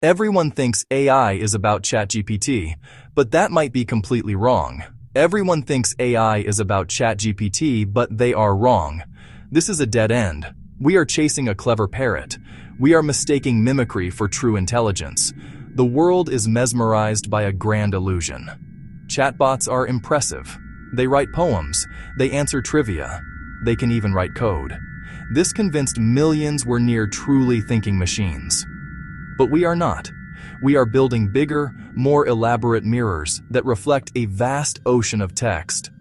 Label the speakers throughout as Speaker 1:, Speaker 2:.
Speaker 1: Everyone thinks AI is about ChatGPT, but that might be completely wrong. Everyone thinks AI is about ChatGPT, but they are wrong. This is a dead end. We are chasing a clever parrot. We are mistaking mimicry for true intelligence. The world is mesmerized by a grand illusion. Chatbots are impressive. They write poems. They answer trivia. They can even write code. This convinced millions we're near truly thinking machines. But we are not. We are building bigger, more elaborate mirrors that reflect a vast ocean of text.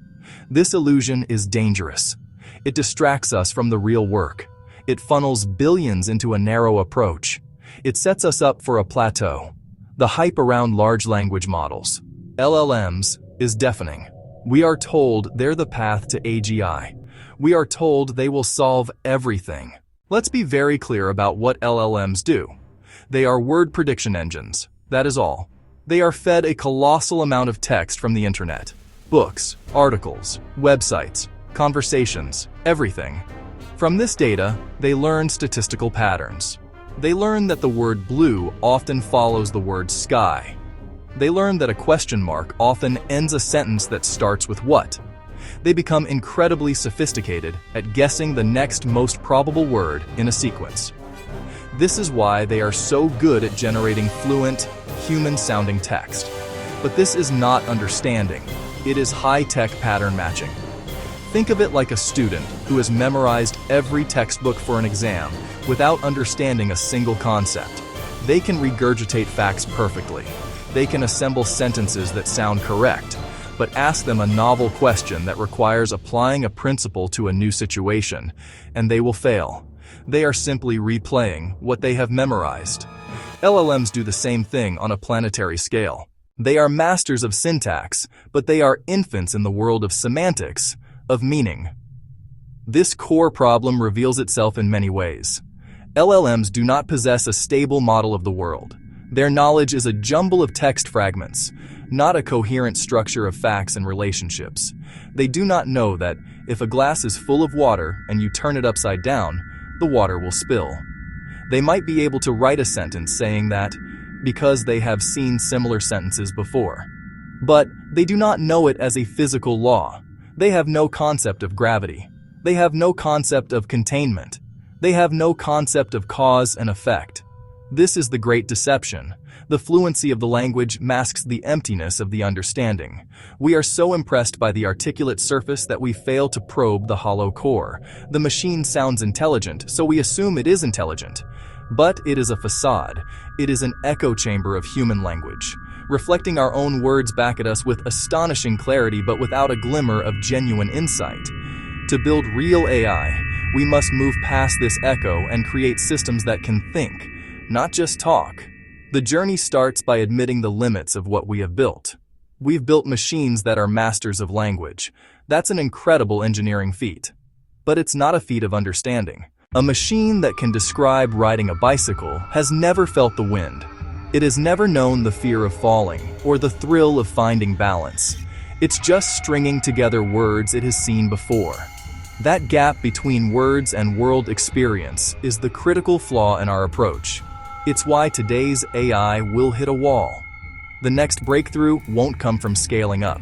Speaker 1: This illusion is dangerous. It distracts us from the real work. It funnels billions into a narrow approach. It sets us up for a plateau. The hype around large language models, LLMs, is deafening. We are told they're the path to AGI. We are told they will solve everything. Let's be very clear about what LLMs do. They are word prediction engines. That is all. They are fed a colossal amount of text from the internet. Books, articles, websites, conversations, everything. From this data, they learn statistical patterns. They learn that the word blue often follows the word sky. They learn that a question mark often ends a sentence that starts with what. They become incredibly sophisticated at guessing the next most probable word in a sequence. This is why they are so good at generating fluent, human-sounding text. But this is not understanding. It is high-tech pattern matching. Think of it like a student who has memorized every textbook for an exam without understanding a single concept. They can regurgitate facts perfectly. They can assemble sentences that sound correct, but ask them a novel question that requires applying a principle to a new situation, and they will fail. They are simply replaying what they have memorized. LLMs do the same thing on a planetary scale. They are masters of syntax, but they are infants in the world of semantics, of meaning. This core problem reveals itself in many ways. LLMs do not possess a stable model of the world. Their knowledge is a jumble of text fragments, not a coherent structure of facts and relationships. They do not know that if a glass is full of water and you turn it upside down, the water will spill. They might be able to write a sentence saying that because they have seen similar sentences before. But they do not know it as a physical law. They have no concept of gravity. They have no concept of containment. They have no concept of cause and effect. This is the great deception. The fluency of the language masks the emptiness of the understanding. We are so impressed by the articulate surface that we fail to probe the hollow core. The machine sounds intelligent, so we assume it is intelligent. But it is a facade. It is an echo chamber of human language, reflecting our own words back at us with astonishing clarity but without a glimmer of genuine insight. To build real AI, we must move past this echo and create systems that can think, not just talk. The journey starts by admitting the limits of what we have built. We've built machines that are masters of language. That's an incredible engineering feat. But it's not a feat of understanding. A machine that can describe riding a bicycle has never felt the wind. It has never known the fear of falling or the thrill of finding balance. It's just stringing together words it has seen before. That gap between words and world experience is the critical flaw in our approach. It's why today's AI will hit a wall. The next breakthrough won't come from scaling up.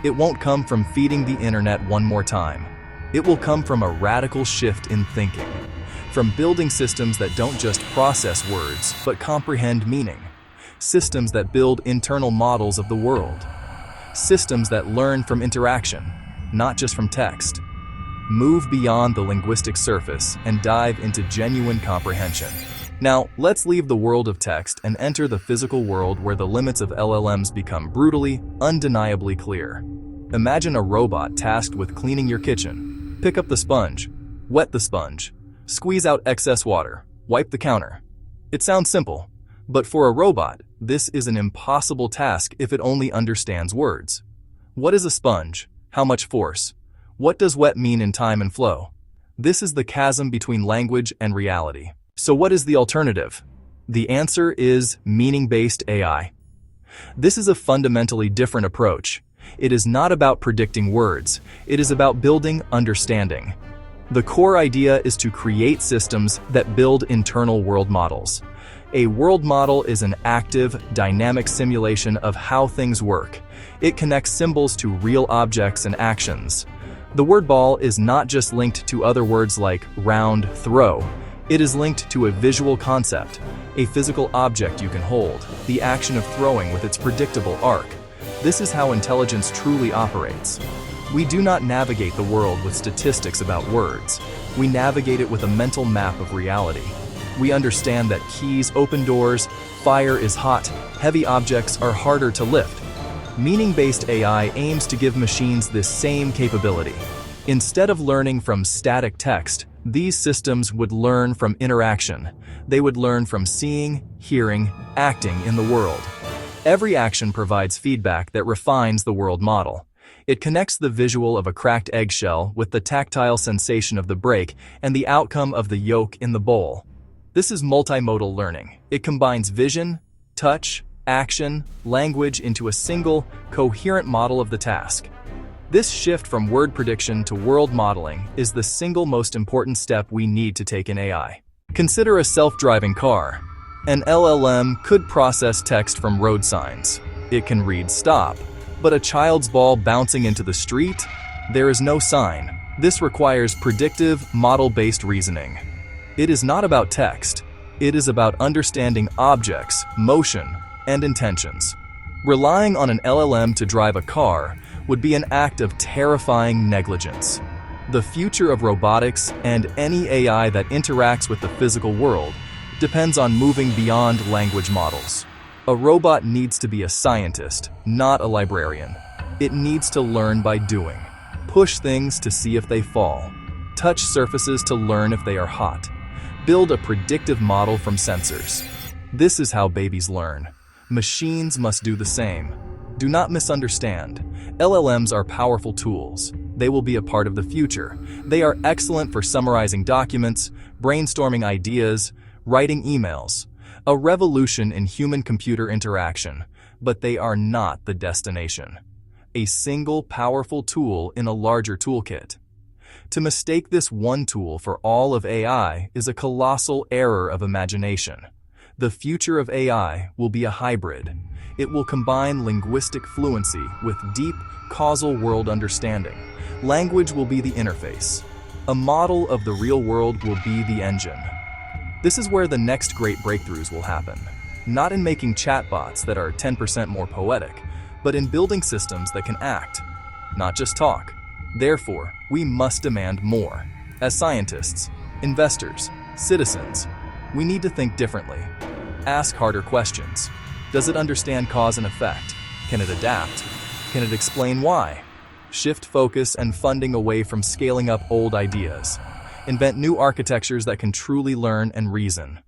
Speaker 1: It won't come from feeding the internet one more time. It will come from a radical shift in thinking, from building systems that don't just process words, but comprehend meaning. Systems that build internal models of the world. Systems that learn from interaction, not just from text. Move beyond the linguistic surface and dive into genuine comprehension. Now, let's leave the world of text and enter the physical world where the limits of LLMs become brutally, undeniably clear. Imagine a robot tasked with cleaning your kitchen. Pick up the sponge, wet the sponge, squeeze out excess water, wipe the counter. It sounds simple, but for a robot, this is an impossible task if it only understands words. What is a sponge? How much force? What does wet mean in time and flow? This is the chasm between language and reality. So what is the alternative? The answer is meaning-based AI. This is a fundamentally different approach. It is not about predicting words. It is about building understanding. The core idea is to create systems that build internal world models. A world model is an active, dynamic simulation of how things work. It connects symbols to real objects and actions. The word ball is not just linked to other words like round, throw. It is linked to a visual concept, a physical object you can hold, the action of throwing with its predictable arc. This is how intelligence truly operates. We do not navigate the world with statistics about words. We navigate it with a mental map of reality. We understand that keys open doors, fire is hot, heavy objects are harder to lift. Meaning-based AI aims to give machines this same capability. Instead of learning from static text, these systems would learn from interaction. They would learn from seeing, hearing, acting in the world. Every action provides feedback that refines the world model. It connects the visual of a cracked eggshell with the tactile sensation of the break and the outcome of the yolk in the bowl. This is multimodal learning. It combines vision, touch, action, language into a single, coherent model of the task. This shift from word prediction to world modeling is the single most important step we need to take in AI. Consider a self-driving car. An LLM could process text from road signs. It can read stop, but a child's ball bouncing into the street? There is no sign. This requires predictive, model-based reasoning. It is not about text. It is about understanding objects, motion, and intentions. Relying on an LLM to drive a car would be an act of terrifying negligence. The future of robotics and any AI that interacts with the physical world depends on moving beyond language models. A robot needs to be a scientist, not a librarian. It needs to learn by doing. Push things to see if they fall. Touch surfaces to learn if they are hot. Build a predictive model from sensors. This is how babies learn. Machines must do the same. Do not misunderstand. LLMs are powerful tools. They will be a part of the future. They are excellent for summarizing documents, brainstorming ideas, writing emails. A revolution in human-computer interaction, but they are not the destination. A single powerful tool in a larger toolkit. To mistake this one tool for all of AI is a colossal error of imagination. The future of AI will be a hybrid. It will combine linguistic fluency with deep, causal world understanding. Language will be the interface. A model of the real world will be the engine. This is where the next great breakthroughs will happen. Not in making chatbots that are 10% more poetic, but in building systems that can act, not just talk. Therefore, we must demand more. As scientists, investors, citizens, we need to think differently. Ask harder questions. Does it understand cause and effect? Can it adapt? Can it explain why? Shift focus and funding away from scaling up old ideas. Invent new architectures that can truly learn and reason.